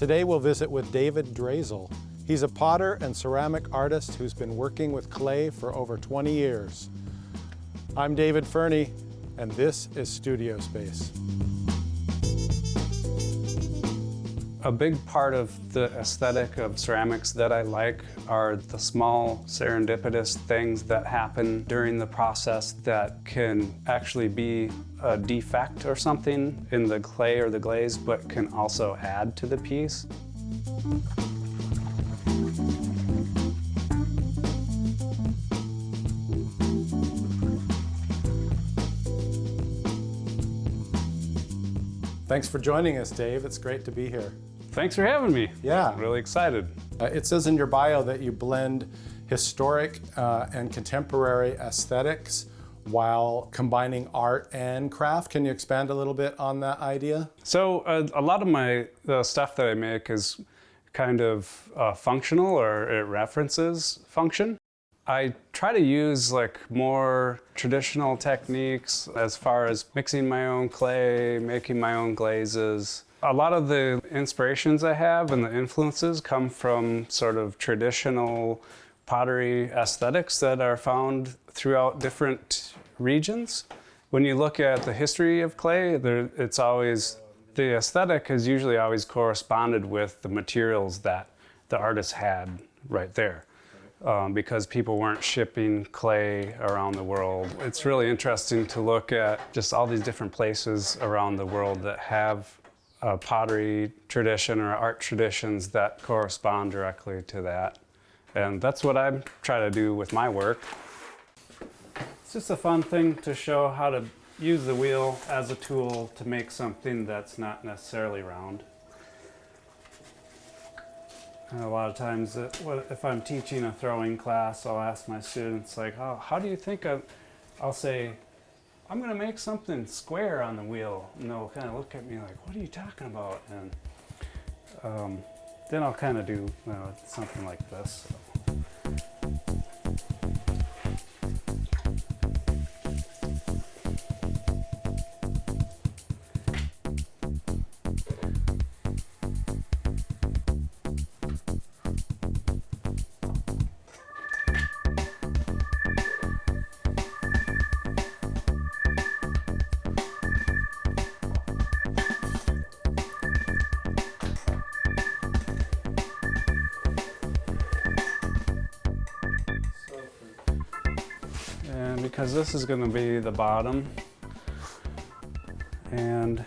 Today we'll visit with David Zdrazil. He's a potter and ceramic artist who's been working with clay for over 20 years. I'm David Ferney, and this is Studio Space. A big part of the aesthetic of ceramics that I like are the small serendipitous things that happen during the process that can actually be a defect or something in the clay or the glaze, but can also add to the piece. Thanks for joining us, Dave. It's great to be here. Thanks for having me. Yeah. I'm really excited. It says in your bio that you blend historic and contemporary aesthetics while combining art and craft. Can you expand a little bit on that idea? So a lot of the stuff that I make is kind of functional, or it references function. I try to use more traditional techniques as far as mixing my own clay, making my own glazes. A lot of the inspirations I have and the influences come from sort of traditional pottery aesthetics that are found throughout different regions. When you look at the history of clay, the aesthetic has usually always corresponded with the materials that the artist had right there. Because people weren't shipping clay around the world. It's really interesting to look at just all these different places around the world that have a pottery tradition or art traditions that correspond directly to that. And that's what I try to do with my work. It's just a fun thing to show how to use the wheel as a tool to make something that's not necessarily round. And a lot of times, if I'm teaching a throwing class, I'll ask my students, oh, how do you think I'll say, I'm going to make something square on the wheel. And they'll kind of look at me like, what are you talking about? And then I'll kind of do something like this. And because this is going to be the bottom, and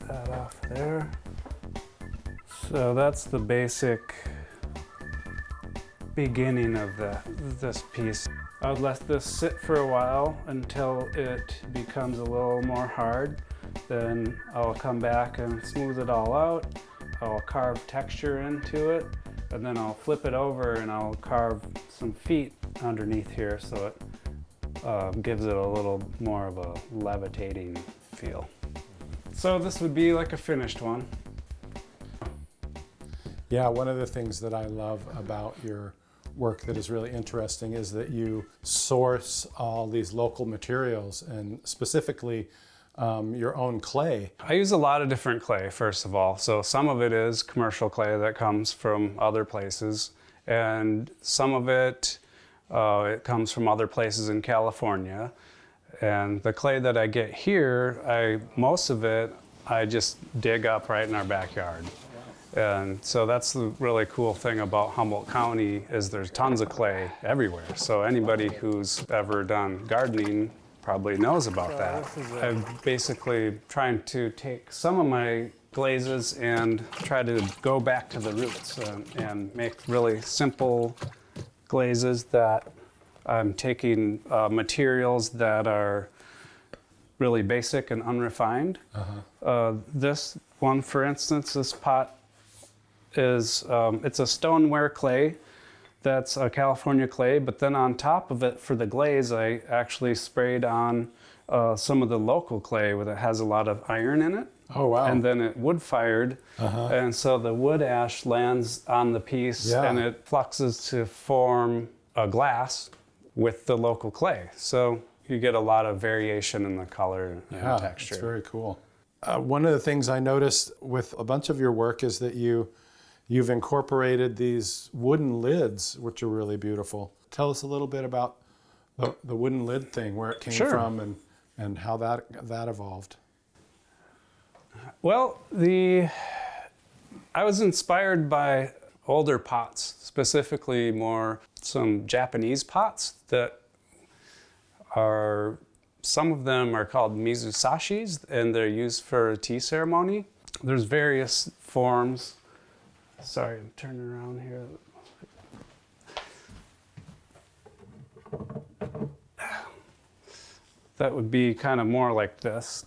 that off there. So that's the basic beginning of this piece. I would let this sit for a while until it becomes a little more hard. Then I'll come back and smooth it all out. I'll carve texture into it, and then I'll flip it over and I'll carve some feet underneath here so it gives it a little more of a levitating feel. So this would be like a finished one. Yeah, one of the things that I love about your work that is really interesting is that you source all these local materials, and specifically your own clay. I use a lot of different clay, first of all. So some of it is commercial clay that comes from other places, and some of it comes from other places in California. And the clay that I get here, most of it I just dig up right in our backyard. And so that's the really cool thing about Humboldt County is there's tons of clay everywhere. So anybody who's ever done gardening probably knows about that. I'm basically trying to take some of my glazes and try to go back to the roots and make really simple glazes that I'm taking materials that are really basic and unrefined. This one, for instance, this pot is it's a stoneware clay that's a California clay, but then on top of it for the glaze I actually sprayed on some of the local clay that has a lot of iron in it. Oh wow. And then it wood fired, and so the wood ash lands on the piece and it fluxes to form a glass with the local clay. So you get a lot of variation in the color and Yeah, texture. it's very cool. One of the things I noticed with a bunch of your work is that you've incorporated these wooden lids, which are really beautiful. Tell us a little bit about the wooden lid thing, where it came Sure. from and how that evolved. Well, I was inspired by older pots, specifically more some Japanese pots that are, some of them are called mizusashis, and they're used for a tea ceremony. There's various forms. Sorry, I'm turning around here. That would be kind of more like this.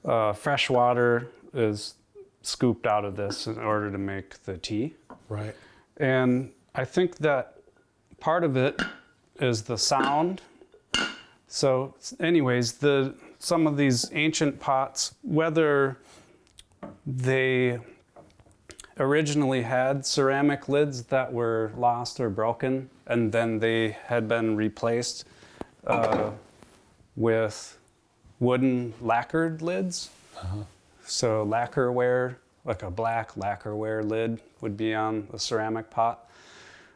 Fresh water is scooped out of this in order to make the tea. Right. And I think that part of it is the sound. So anyways, some of these ancient pots, whether they originally had ceramic lids that were lost or broken, and then they had been replaced with wooden lacquered lids. So lacquerware, like a black lacquerware lid would be on a ceramic pot.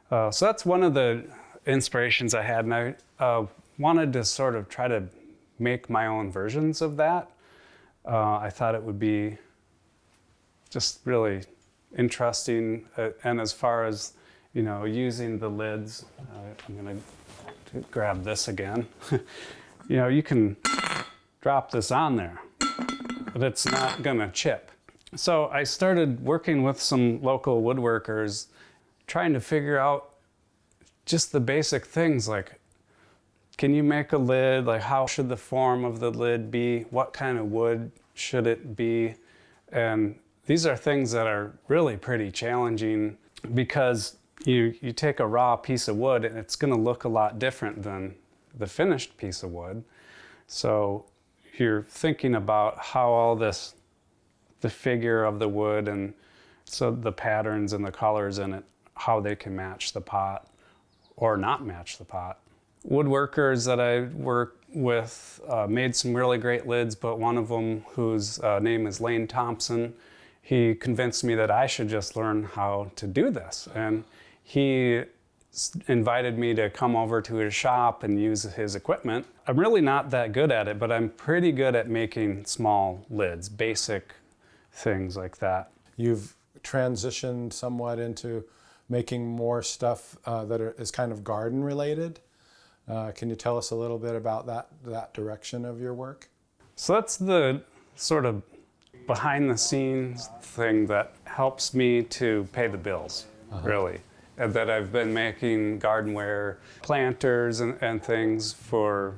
So that's one of the inspirations I had, and I wanted to sort of try to make my own versions of that. I thought it would be just really interesting, and as far as, you know, using the lids, I'm gonna grab this again. You know, you can drop this on there, but it's not gonna chip. So I started working with some local woodworkers, trying to figure out just the basic things, like, can you make a lid? Like, how should the form of the lid be? What kind of wood should it be? And these are things that are really pretty challenging, because you take a raw piece of wood and it's gonna look a lot different than the finished piece of wood. So you're thinking about how all this, the figure of the wood, and so the patterns and the colors in it, how they can match the pot or not match the pot. Woodworkers that I work with made some really great lids, but one of them, whose name is Thompson, he convinced me that I should just learn how to do this. And he invited me to come over to his shop and use his equipment. I'm really not that good at it, but I'm pretty good at making small lids, basic things like that. You've transitioned somewhat into making more stuff that is kind of garden related. Can you tell us a little bit about that direction of your work? So that's the sort of behind the scenes thing that helps me to pay the bills, really. And that I've been making gardenware planters and things for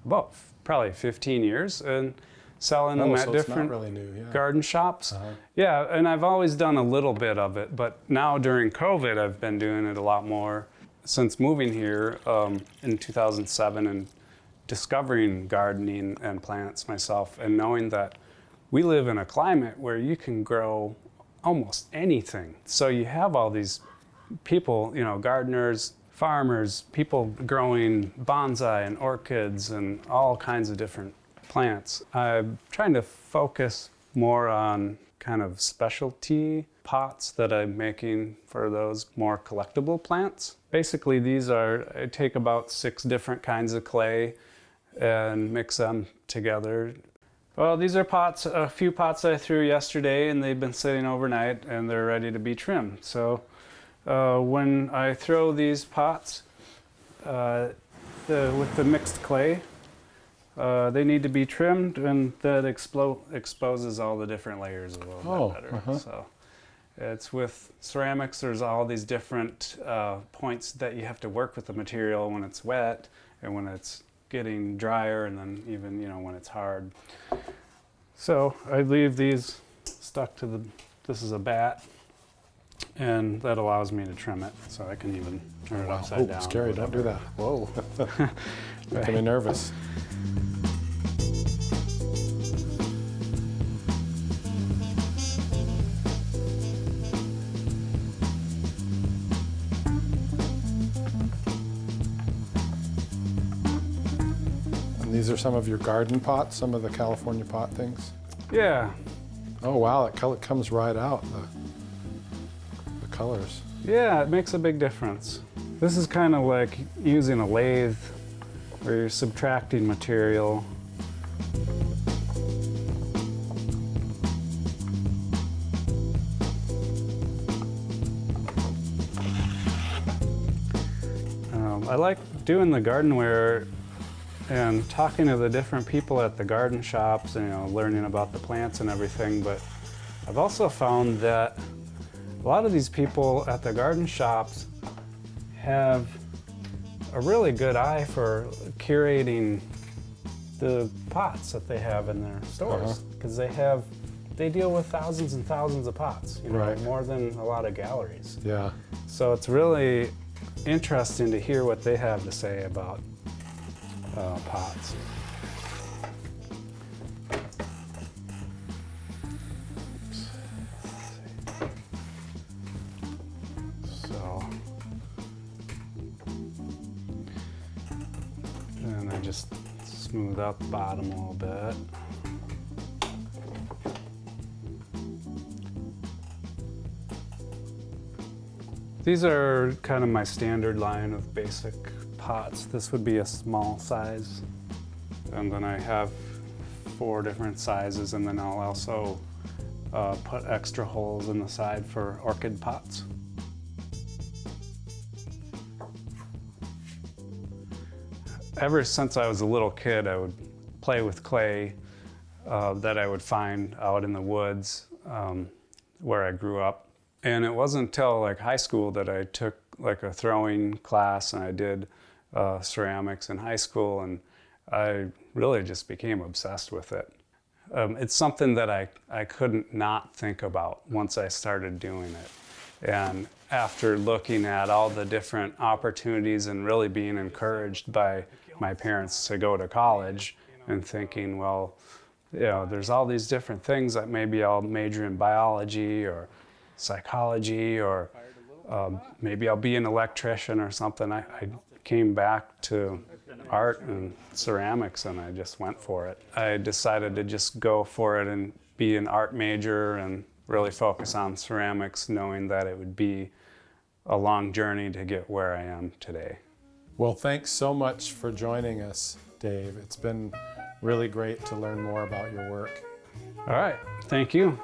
about probably 15 years, and selling them at so it's different not really new, yeah. garden shops. Yeah, and I've always done a little bit of it, but now during COVID, I've been doing it a lot more since moving here in 2007 and discovering gardening and plants myself, and knowing that we live in a climate where you can grow almost anything. So you have all these people, you know, gardeners, farmers, people growing bonsai and orchids and all kinds of different plants. I'm trying to focus more on kind of specialty pots that I'm making for those more collectible plants. Basically, I take about 6 different kinds of clay and mix them together. Well, these are pots, a few pots I threw yesterday, and they've been sitting overnight and they're ready to be trimmed. So when I throw these pots with the mixed clay, they need to be trimmed, and that exposes all the different layers a little bit better. So it's with ceramics, there's all these different points that you have to work with the material when it's wet and when it's getting drier, and then even, you know, when it's hard. So I leave these stuck to this is a bat, and that allows me to trim it, so I can even turn it upside down. Scary, don't do that. Whoa. Making me nervous. these are some of your garden pots, some of the California pot things? Yeah. Oh wow, it comes right out, the colors. Yeah, it makes a big difference. This is kind of like using a lathe where you're subtracting material. I like doing the gardenware and talking to the different people at the garden shops and, you know, learning about the plants and everything, but I've also found that a lot of these people at the garden shops have a really good eye for curating the pots that they have in their stores, because they deal with thousands and thousands of pots, you know, Right. more than a lot of galleries. Yeah. So it's really interesting to hear what they have to say about pots. So, and I just smooth out the bottom a little bit. These are kind of my standard line of basic pots. This would be a small size. And then I have 4 different sizes, and then I'll also put extra holes in the side for orchid pots. Ever since I was a little kid, I would play with clay that I would find out in the woods where I grew up. And it wasn't until like high school that I took like a throwing class, and I did ceramics in high school, and I really just became obsessed with it. It's something that I couldn't not think about once I started doing it. And after looking at all the different opportunities and really being encouraged by my parents to go to college and thinking, well, you know, there's all these different things that maybe I'll major in biology or psychology, or maybe I'll be an electrician or something. I came back to art and ceramics, and I just went for it. I decided to just go for it and be an art major and really focus on ceramics, knowing that it would be a long journey to get where I am today. Well, thanks so much for joining us, Dave. It's been really great to learn more about your work. All right, thank you.